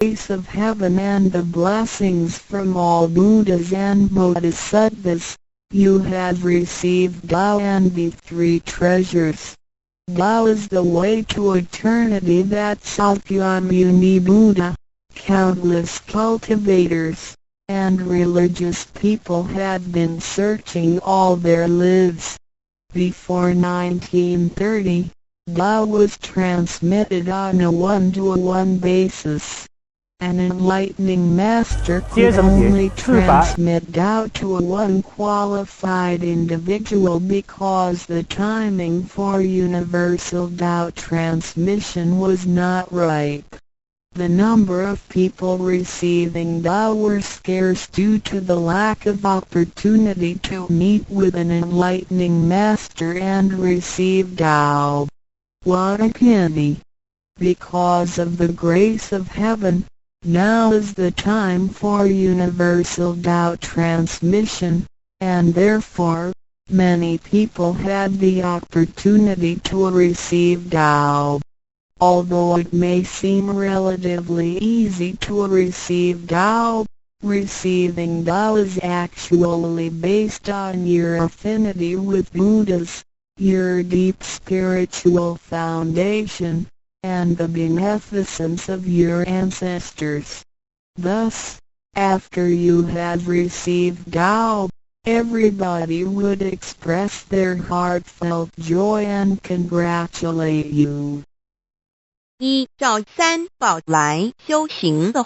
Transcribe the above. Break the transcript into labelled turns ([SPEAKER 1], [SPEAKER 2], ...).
[SPEAKER 1] grace of heaven and the blessings from all Buddhas and Bodhisattvas, you have received Tao and the three treasures. Tao is the way to eternity that Sakyamuni Buddha, countless cultivators, and religious people had been searching all their lives. Before 1930, Tao was transmitted on a one-to-one basis. An enlightening master could only transmit Tao to a one-qualified individual because the timing for universal Tao transmission was not ripe. The number of people receiving Tao were scarce due to the lack of opportunity to meet with an enlightening master and receive Tao. What a pity! Because of the grace of heaven, now is the time for universal Tao transmission, and therefore, many people had the opportunity to receive Tao. Although it may seem relatively easy to receive Tao, receiving Tao is actually based on your affinity with Buddhas, your deep spiritual foundation, and the beneficence of your ancestors. Thus, after you have received Tao, everybody would express their heartfelt joy and congratulate you.
[SPEAKER 2] 依照三宝来修行的